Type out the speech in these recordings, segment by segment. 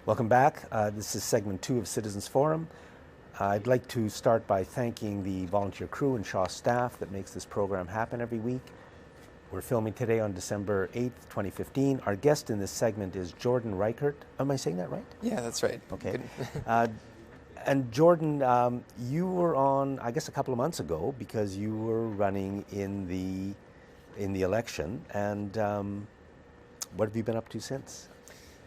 Welcome back. This is segment 2 of Citizens Forum. I'd like to start by thanking the volunteer crew and Shaw staff that makes this program happen every week. We're filming today on December 8th, 2015. Our guest in this segment is Jordan Reichert. Am I saying that right? Yeah, that's right. Okay. And Jordan, you were on, I guess, a couple of months ago because you were running in the election. And what have you been up to since?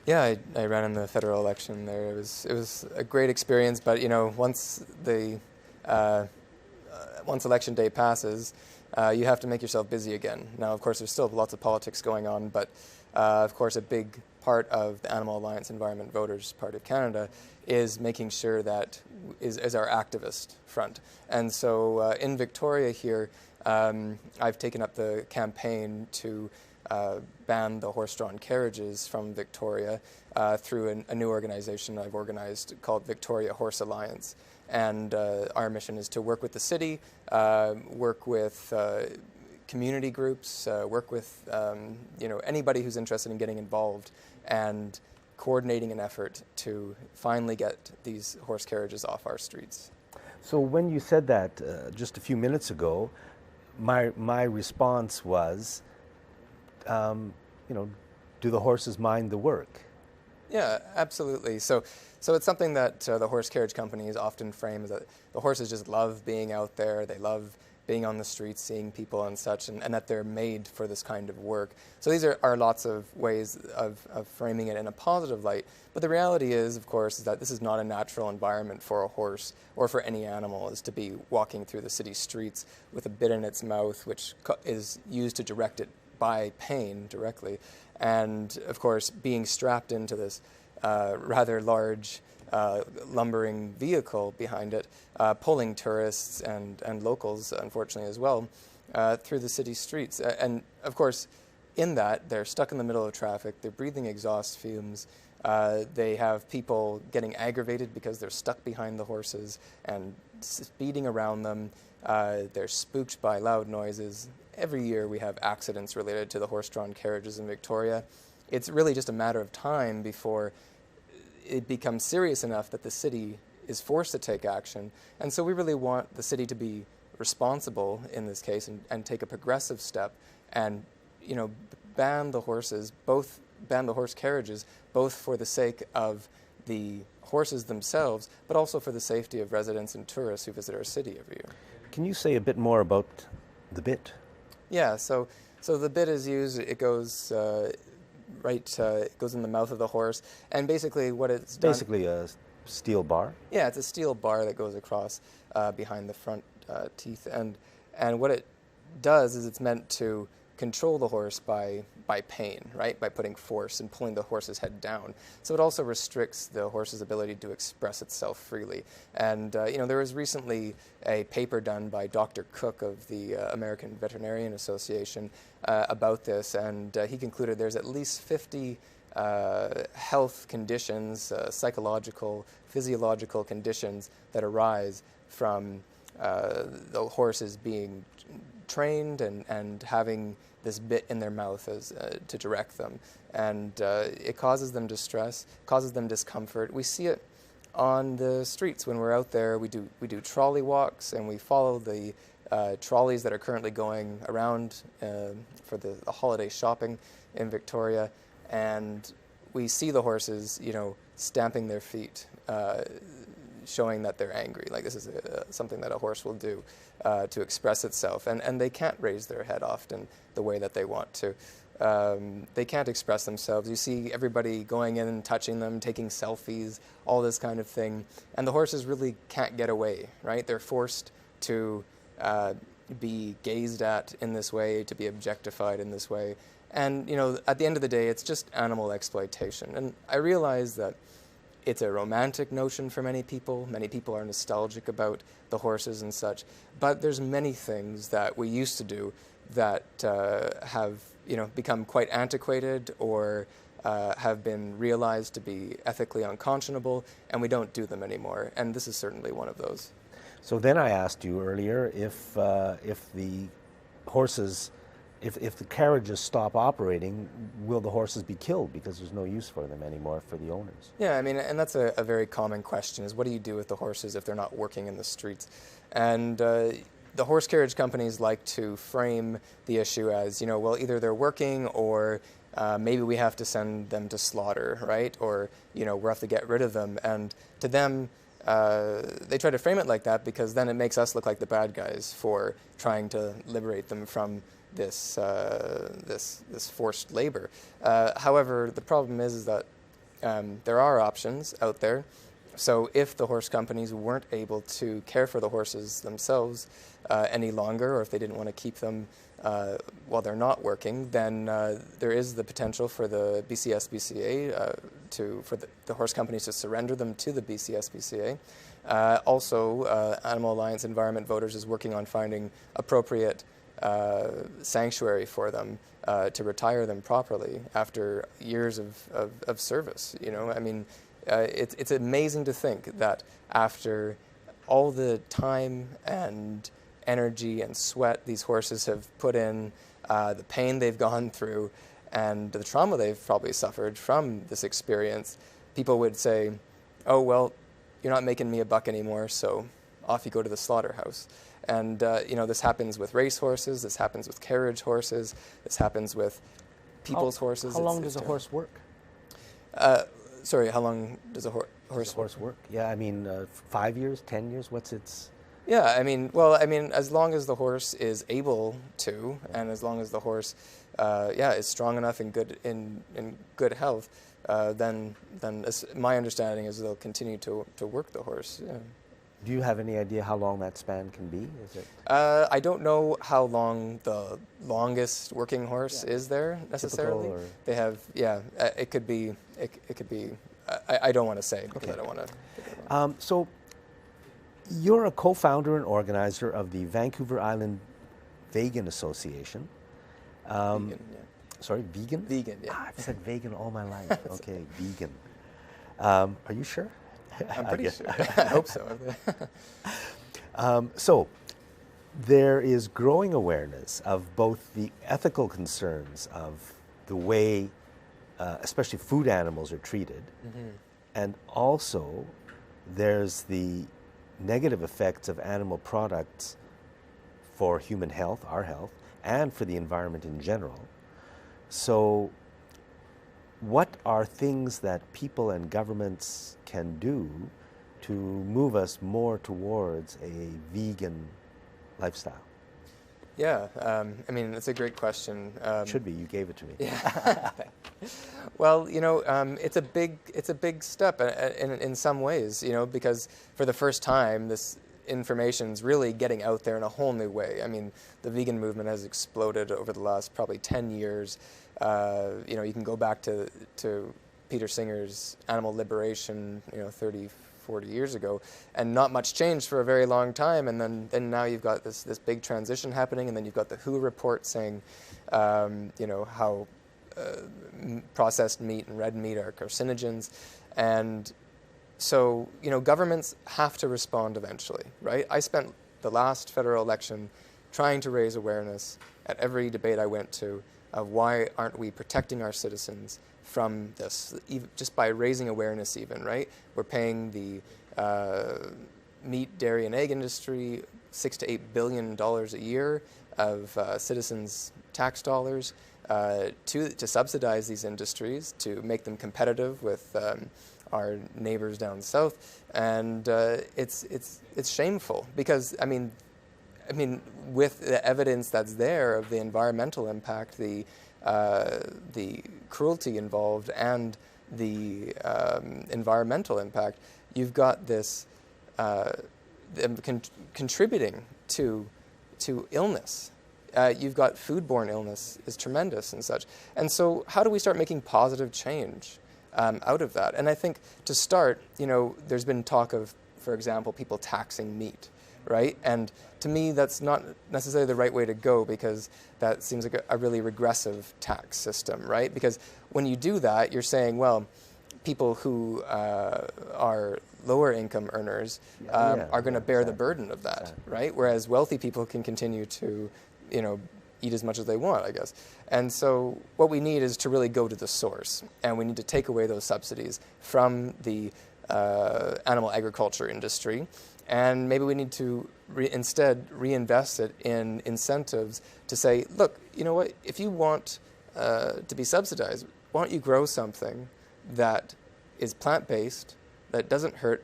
Yeah, I ran in the federal election there. It was a great experience, but once election day passes, you have to make yourself busy again. Now, of course, there's still lots of politics going on, but of course, a big part of the Animal Alliance Environment Voters Party of Canada is making sure that is our activist front. And so in Victoria here, I've taken up the campaign to ban the horse-drawn carriages from Victoria through a new organization I've organized called Victoria Horse Alliance. And our mission is to work with the city, work with community groups, work with anybody who's interested in getting involved and coordinating an effort to finally get these horse carriages off our streets. So when you said that just a few minutes ago, my response was, do the horses mind the work? Yeah, absolutely. So it's something that the horse carriage companies often frame as that the horses just love being out there. They love being on the streets, seeing people and such, and that they're made for this kind of work. So these are lots of ways of framing it in a positive light. But the reality is, of course, is that this is not a natural environment for a horse or for any animal, is to be walking through the city streets with a bit in its mouth, which is used to direct it by pain directly. And, of course, being strapped into this rather large lumbering vehicle behind it, pulling tourists and locals, unfortunately, as well, through the city streets. And, of course, in that, they're stuck in the middle of traffic, they're breathing exhaust fumes, they have people getting aggravated because they're stuck behind the horses and speeding around them, they're spooked by loud noises. Every year we have accidents related to the horse-drawn carriages in Victoria. It's really just a matter of time before it becomes serious enough that the city is forced to take action. And so we really want the city to be responsible in this case and take a progressive step and, ban the horses, ban the horse carriages, both for the sake of the horses themselves, but also for the safety of residents and tourists who visit our city every year. Can you say a bit more about the bit? Yeah, so the bit is used, it goes it goes in the mouth of the horse, and basically what it's done... Basically a steel bar? Yeah, it's a steel bar that goes across behind the front teeth, and what it does is it's meant to control the horse by pain, right? By putting force and pulling the horse's head down. So it also restricts the horse's ability to express itself freely. And there was recently a paper done by Dr. Cook of the American Veterinarian Association about this, and he concluded there's at least 50 health conditions, psychological, physiological conditions that arise from the horses being trained and having this bit in their mouth as to direct them, and it causes them distress, causes them discomfort. We see it on the streets when we're out there. We do trolley walks, and we follow the trolleys that are currently going around for the holiday shopping in Victoria, and we see the horses, stamping their feet, showing that they're angry. Like, this is something that a horse will do to express itself. And they can't raise their head often the way that they want to. They can't express themselves. You see everybody going in and touching them, taking selfies, all this kind of thing. And the horses really can't get away, right? They're forced to be gazed at in this way, to be objectified in this way. And, at the end of the day, it's just animal exploitation. And I realize that it's a romantic notion for many people. Many people are nostalgic about the horses and such. But there's many things that we used to do that have become quite antiquated or have been realized to be ethically unconscionable, and we don't do them anymore. And this is certainly one of those. So then I asked you earlier if the horses if the carriages stop operating, will the horses be killed because there's no use for them anymore for the owners? Yeah, I mean, and that's a very common question, is what do you do with the horses if they're not working in the streets? And the horse carriage companies like to frame the issue as, well, either they're working or maybe we have to send them to slaughter, right? Or, we have to get rid of them. And to them, they try to frame it like that because then it makes us look like the bad guys for trying to liberate them from this forced labor. However, the problem is that there are options out there. So if the horse companies weren't able to care for the horses themselves any longer, or if they didn't want to keep them while they're not working, then there is the potential for the BCSBCA for the horse companies to surrender them to the BCSBCA. Also, Animal Alliance Environment Voters is working on finding appropriate sanctuary for them to retire them properly after years of service. I mean, it's amazing to think that after all the time and energy and sweat these horses have put in, the pain they've gone through, and the trauma they've probably suffered from this experience, people would say, oh, well, you're not making me a buck anymore, so off you go to the slaughterhouse. And, this happens with race horses, this happens with carriage horses, this happens with people's horses. How long does a horse work? Sorry, how long does a horse work? Yeah, I mean, 5 years, 10 years, what's its... Yeah, I mean, as long as the horse is able to, and as long as the horse, is strong enough and good in good health, then my understanding is they'll continue to work the horse. Yeah. Do you have any idea how long that span can be? Is it? I don't know how long the longest working horse is there necessarily. They have, it could be. It could be. I don't want to say because I don't want to. So, you're a co-founder and organizer of the Vancouver Island Vegan Association. Vegan, yeah. Sorry, vegan? Vegan, yeah. I've said vegan all my life. Okay, vegan. Are you sure? I'm pretty sure. I hope so. So, there is growing awareness of both the ethical concerns of the way, especially food animals are treated, and also there's the negative effects of animal products for human health, our health, and for the environment in general. So, what are things that people and governments can do to move us more towards a vegan lifestyle? Yeah, I mean, it's a great question. It should be. You gave it to me. Yeah. Well, it's a big step in some ways, because for the first time, this information's really getting out there in a whole new way. I mean, the vegan movement has exploded over the last probably 10 years. You can go back to Peter Singer's animal liberation, 30, 40 years ago, and not much changed for a very long time. And then now you've got this big transition happening, and then you've got the WHO report saying, how processed meat and red meat are carcinogens. And so, governments have to respond eventually, right? I spent the last federal election trying to raise awareness at every debate I went to of why aren't we protecting our citizens from this, just by raising awareness even, right? We're paying the meat, dairy, and egg industry $6 to $8 billion a year of citizens' tax dollars to subsidize these industries, to make them competitive with our neighbors down south, and it's shameful because I mean, with the evidence that's there of the environmental impact, the cruelty involved, and the environmental impact, you've got this contributing to illness. You've got foodborne illness is tremendous and such. And so how do we start making positive change out of that? And I think to start, there's been talk of, for example, people taxing meat, right? And to me, that's not necessarily the right way to go because that seems like a really regressive tax system, right? Because when you do that, you're saying, well, people who are lower income earners are going to bear the burden of that, right? Whereas wealthy people can continue to, eat as much as they want, I guess. And so what we need is to really go to the source, and we need to take away those subsidies from the animal agriculture industry, and maybe we need to instead reinvest it in incentives to say, look, you know what, if you want to be subsidized, why don't you grow something that is plant-based, that doesn't hurt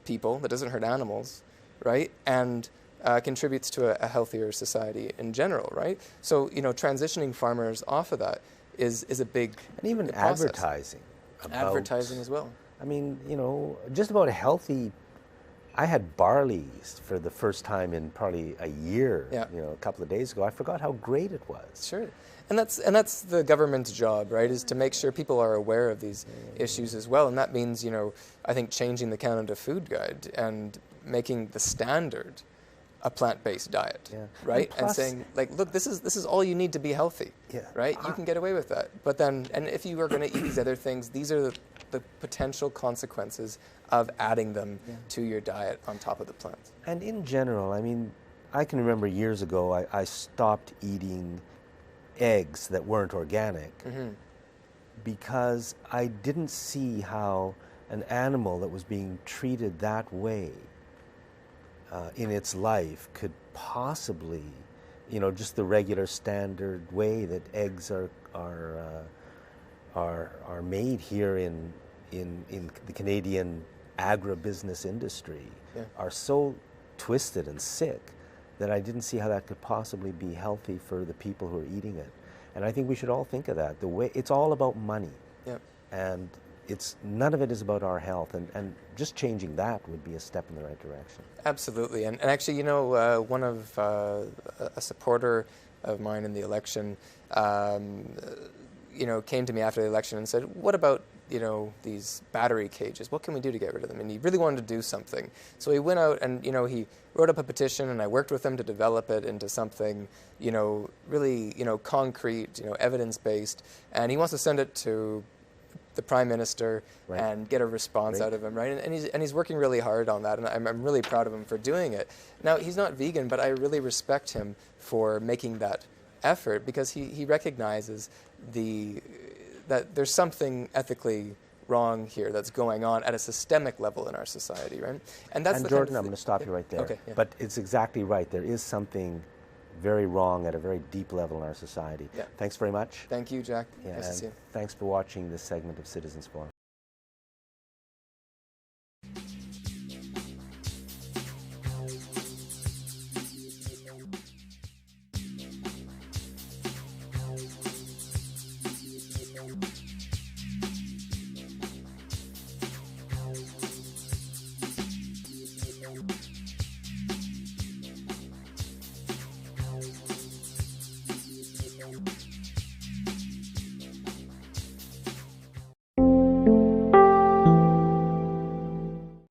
people, that doesn't hurt animals, right? And contributes to a healthier society in general, right? So, you know, transitioning farmers off of that is a big And even process. advertising. Advertising as well. I mean, you know, just about a healthy. I had barley for the first time in probably a year. Yeah. You know, a couple of days ago. I forgot how great it was. Sure. And that's the government's job, right, is to make sure people are aware of these issues as well. And that means, you know, I think changing the Canada Food Guide and making the standard a plant-based diet, right? And saying, like, look, this is all you need to be healthy, right? You can get away with that. But then, and if you are going to eat these other things, these are the potential consequences of adding them to your diet on top of the plants. And in general, I mean, I can remember years ago I stopped eating eggs that weren't organic because I didn't see how an animal that was being treated that way in its life could possibly, you know, just the regular standard way that eggs are made here in the Canadian agribusiness industry are so twisted and sick that I didn't see how that could possibly be healthy for the people who are eating it. And I think we should all think of that. The way it's all about money, and none of it is about our health, and just changing that would be a step in the right direction. Absolutely, and actually, you know, one of a supporter of mine in the election, you know, came to me after the election and said, "What about, you know, these battery cages? What can we do to get rid of them?" And he really wanted to do something, so he went out and, you know, he wrote up a petition, and I worked with him to develop it into something, you know, really, you know, concrete, you know, evidence-based, and he wants to send it to the Prime Minister and get a response out of him, right? And he's working really hard on that, and I'm really proud of him for doing it. Now, he's not vegan, but I really respect him for making that effort, because he recognizes that there's something ethically wrong here that's going on at a systemic level in our society, right? And that's Jordan, I'm going to stop you right there. Okay, But it's exactly right. There is something very wrong at a very deep level in our society. Thanks very much. Thank you, Jack. Nice to see you. Thanks for watching this segment of Citizens Forum.